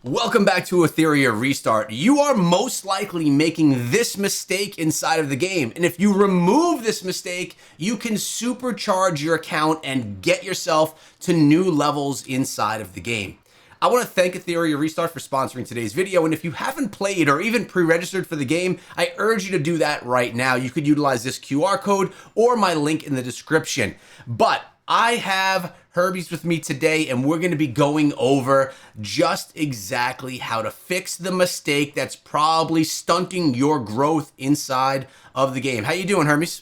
Welcome back to Etheria Restart. You are most likely making this mistake inside of the game. And if you remove this mistake, you can supercharge your account and get yourself to new levels inside of the game. I want to thank Etheria Restart for sponsoring today's video. And if you haven't played or even pre-registered for the game, I urge you to do that right now. You could utilize this QR code or my link in the description. But I have Herbie's with me today, and we're going to be going over just exactly how to fix the mistake that's probably stunting your growth inside of the game. How you doing, Hermes?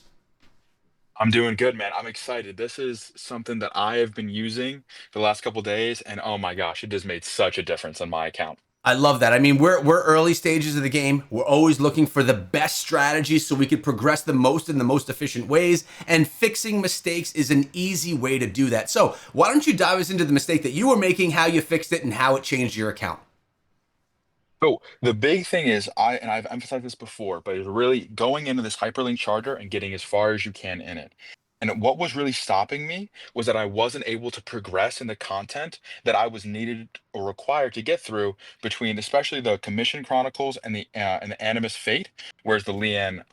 I'm doing good, man. I'm excited. This is something that I have been using for the last couple days, and oh my gosh, it just made such a difference on my account. I love that. I mean, we're early stages of the game. We're always looking for the best strategies so we could progress the most in the most efficient ways, and fixing mistakes is an easy way to do that. So why don't you dive us into the mistake that you were making, how you fixed it, and how it changed your account? So the big thing is, I've emphasized this before, but it's really going into this hyperlink charger and getting as far as you can in it. And what was really stopping me was that I wasn't able to progress in the content that I was needed or required to get through between, especially the Commission Chronicles and the Animus Fate, whereas the Leanne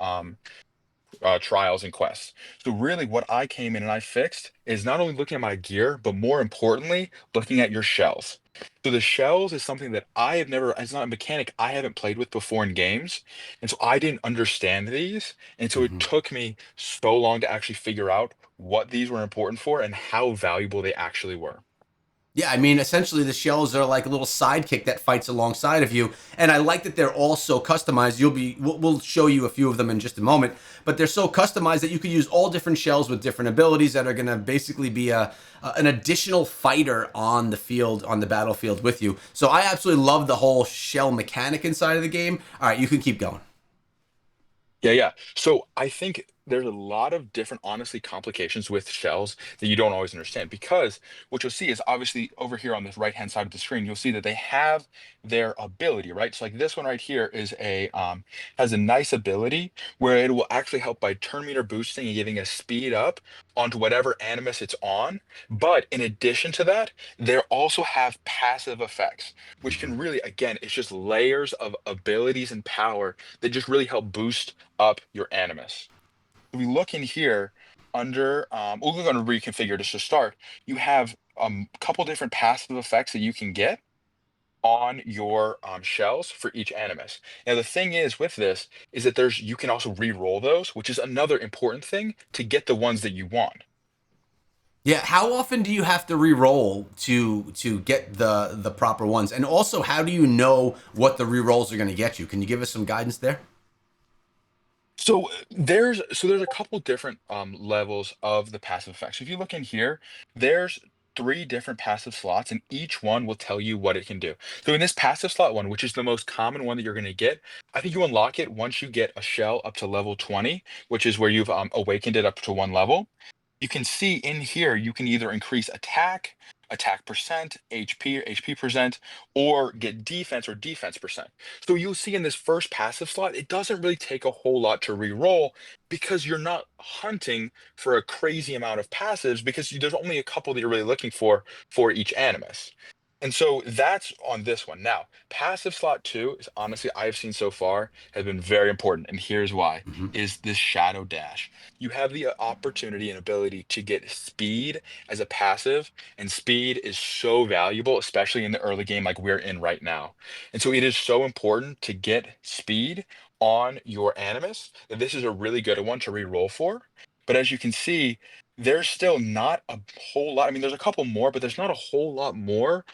trials and quests. So really what I came in and I fixed is not only looking at my gear, but more importantly, looking at your shells. So the shells is something that I have never, it's not a mechanic I haven't played with before in games. And so I didn't understand these. And so it took me so long to actually figure out what these were important for and how valuable they actually were. Yeah, I mean, essentially the shells are like a little sidekick that fights alongside of you, and I like that they're all so customized. We'll show you a few of them in just a moment, but they're so customized that you could use all different shells with different abilities that are going to basically be an additional fighter on the field, on the battlefield with you. So I absolutely love the whole shell mechanic inside of the game. All right, you can keep going. Yeah. So I think there's a lot of different, honestly, complications with shells that you don't always understand because what you'll see is obviously over here on the right-hand side of the screen, you'll see that they have their ability, right? So like this one right here is has a nice ability where it will actually help by turn meter boosting and giving a speed up onto whatever animus it's on. But in addition to that, they also have passive effects, which can really, again, it's just layers of abilities and power that just really help boost up your animus. If we look in here under, we're going to reconfigure just to start. You have a couple different passive effects that you can get on your shells for each animus. Now the thing is with this is that you can also re-roll those, which is another important thing to get the ones that you want. Yeah, how often do you have to re-roll to get the proper ones? And also, how do you know what the re-rolls are going to get you? Can you give us some guidance there? So there's a couple different levels of the passive effects. So if you look in here, there's three different passive slots, and each one will tell you what it can do. So in this passive slot one, which is the most common one that you're going to get, I think you unlock it once you get a shell up to level 20, which is where you've awakened it up to one level. You can see in here, you can either increase attack, attack percent, HP or HP percent, or get defense or defense percent. So you'll see in this first passive slot, it doesn't really take a whole lot to re-roll because you're not hunting for a crazy amount of passives because there's only a couple that you're really looking for each animus. And so that's on this one. Now, passive slot two is honestly, I've seen so far has been very important. And here's why, is this shadow dash. You have the opportunity and ability to get speed as a passive, and speed is so valuable, especially in the early game like we're in right now. And so it is so important to get speed on your animus that this is a really good one to re-roll for. But as you can see, there's still not a whole lot. I mean, there's a couple more, but there's not a whole lot more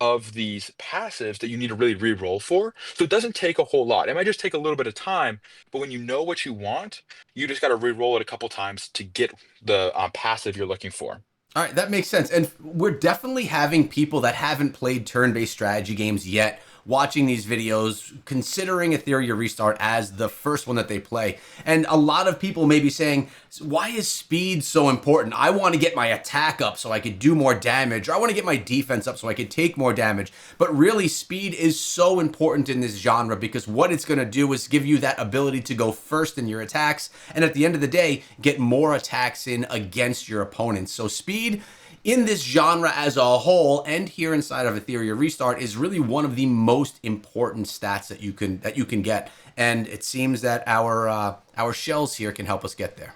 of these passives that you need to really re-roll for. So it doesn't take a whole lot. It might just take a little bit of time, but when you know what you want, you just got to re-roll it a couple times to get the passive you're looking for. All right, that makes sense. And we're definitely having people that haven't played turn-based strategy games yet watching these videos, considering Etheria Restart as the first one that they play. And a lot of people may be saying, why is speed so important? I want to get my attack up so I could do more damage, or I want to get my defense up so I could take more damage. But really, speed is so important in this genre because what it's going to do is give you that ability to go first in your attacks, and at the end of the day, get more attacks in against your opponents. So speed in this genre as a whole, and here inside of Etheria Restart, is really one of the most important stats that you can get. And it seems that our shells here can help us get there.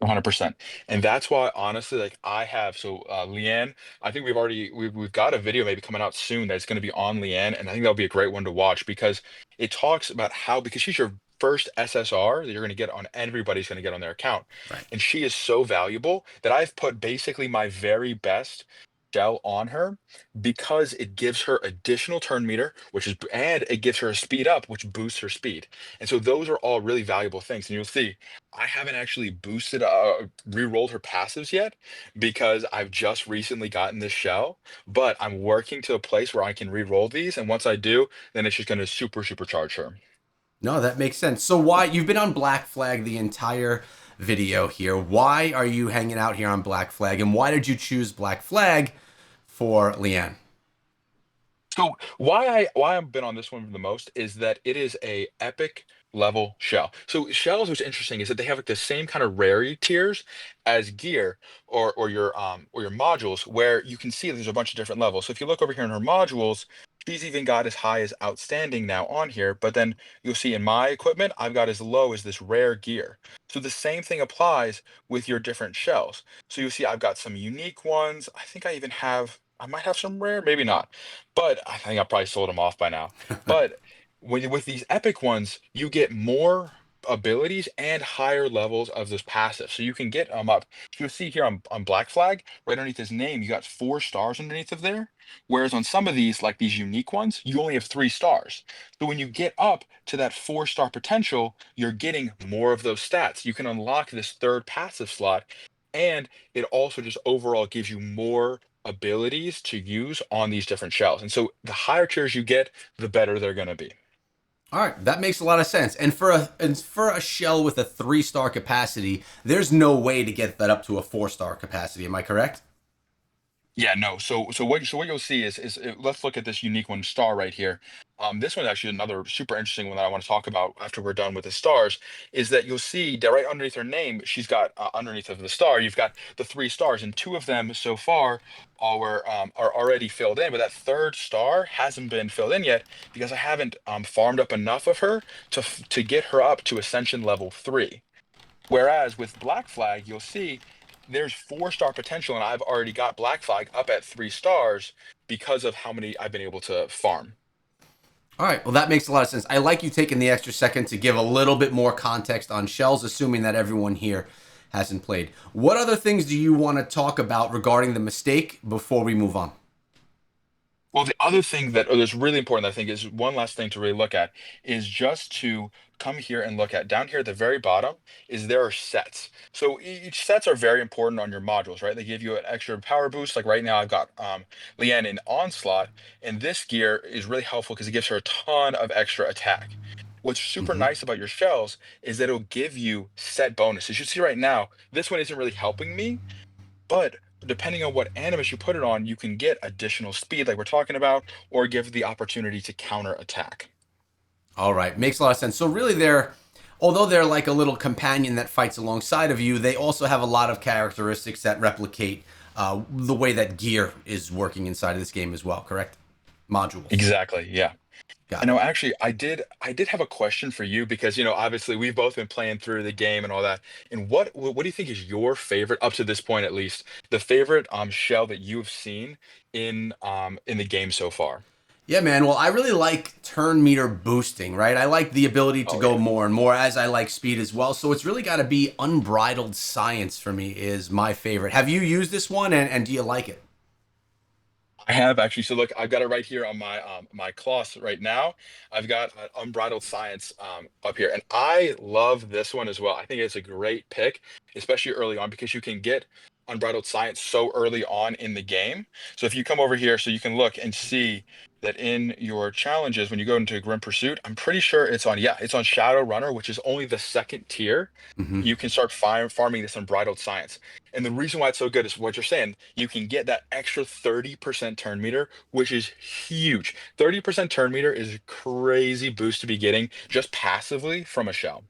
100%. And that's why honestly, like I have so Leanne, I think we've got a video maybe coming out soon that's going to be on Leanne, and I think that'll be a great one to watch because it talks about how because she's your first SSR that you're going to get on everybody's going to get on their account. Right. And she is so valuable that I've put basically my very best shell on her because it gives her additional turn meter, which is and it gives her a speed up, which boosts her speed. And so those are all really valuable things. And you'll see I haven't actually boosted, re-rolled her passives yet because I've just recently gotten this shell, but I'm working to a place where I can re-roll these. And once I do, then it's just going to supercharge her. No, that makes sense. So why you've been on Black Flag the entire video here? Why are you hanging out here on Black Flag, and why did you choose Black Flag for Leanne? So why I've been on this one the most is that it is a epic level shell. So shells, what's interesting is that they have like the same kind of rarity tiers as gear or your modules, where you can see there's a bunch of different levels. So if you look over here in her modules, she's even got as high as outstanding now on here, but then you'll see in my equipment, I've got as low as this rare gear. So the same thing applies with your different shells. So you'll see I've got some unique ones. I think I might have some rare, maybe not, but I think I probably sold them off by now. But with these epic ones, you get more abilities and higher levels of this passive. So you can get up. You'll see here on Black Flag, right underneath his name, you got 4 stars underneath of there. Whereas on some of these, like these unique ones, you only have 3 stars. So when you get up to that 4 star potential, you're getting more of those stats. You can unlock this third passive slot, and it also just overall gives you more abilities to use on these different shells. And so the higher tiers you get, the better they're going to be. All right, that makes a lot of sense. And for a shell with a 3 star capacity, there's no way to get that up to a 4 star capacity. Am I correct? Yeah, no. So what you'll see is let's look at this unique one star right here. This one's actually another super interesting one that I want to talk about after we're done with the stars. Is that you'll see that right underneath her name, she's got underneath of the star, you've got the 3 stars, and 2 of them so far are already filled in, but that third star hasn't been filled in yet because I haven't farmed up enough of her to get her up to Ascension level 3. Whereas with Black Flag, you'll see there's 4 star potential, and I've already got Black Flag up at 3 stars because of how many I've been able to farm. All right, well, that makes a lot of sense. I like you taking the extra second to give a little bit more context on shells, assuming that everyone here hasn't played. What other things do you want to talk about regarding the mistake before we move on? Well, the other thing that is really important, I think, is one last thing to really look at is just to come here and look at down here at the very bottom is there are sets. So each sets are very important on your modules, right? They give you an extra power boost. Like right now, I've got Leanne in Onslaught, and this gear is really helpful because it gives her a ton of extra attack. What's super Mm-hmm. nice about your shells is that it'll give you set bonuses. You see right now, this one isn't really helping me, but depending on what animus you put it on, you can get additional speed, like we're talking about, or give the opportunity to counter attack. All right, makes a lot of sense. So really, although they're like a little companion that fights alongside of you, they also have a lot of characteristics that replicate the way that gear is working inside of this game as well. Correct? Modules. Exactly. Yeah. I Got it. know. Actually, I did have a question for you because obviously we've both been playing through the game and all that. And what do you think is your favorite up to this point, at least, the favorite shell that you've seen in the game so far? Yeah, man. Well, I really like turn meter boosting, right? I like the ability to Oh go yeah. more and more as I like speed as well. So it's really got to be unbridled science for me is my favorite. Have you used this one and do you like it? I have actually. So look, I've got it right here on my cloth right now. I've got Unbridled Science up here, and I love this one as well. I think it's a great pick, especially early on because you can get Unbridled Science so early on in the game. So if you come over here, so you can look and see that in your challenges when you go into Grim Pursuit, I'm pretty sure it's on Shadow Runner, which is only the second tier. Hmm. You can start farming this Unbridled Science. And the reason why it's so good is what you're saying. You can get that extra 30% turn meter, which is huge. 30% turn meter is a crazy boost to be getting just passively from a shell.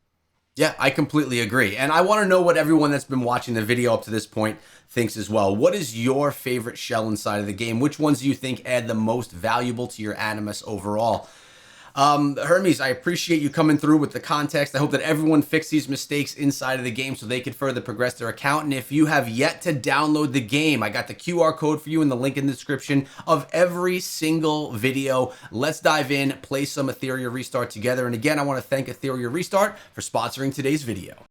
Yeah, I completely agree. And I want to know what everyone that's been watching the video up to this point thinks as well. What is your favorite shell inside of the game? Which ones do you think add the most valuable to your Animus overall? Hermes, I appreciate you coming through with the context. I hope that everyone fixed these mistakes inside of the game so they could further progress their account. And if you have yet to download the game, I got the QR code for you in the link in the description of every single video. Let's dive in, play some Etheria Restart together. And again, I want to thank Etheria Restart for sponsoring today's video.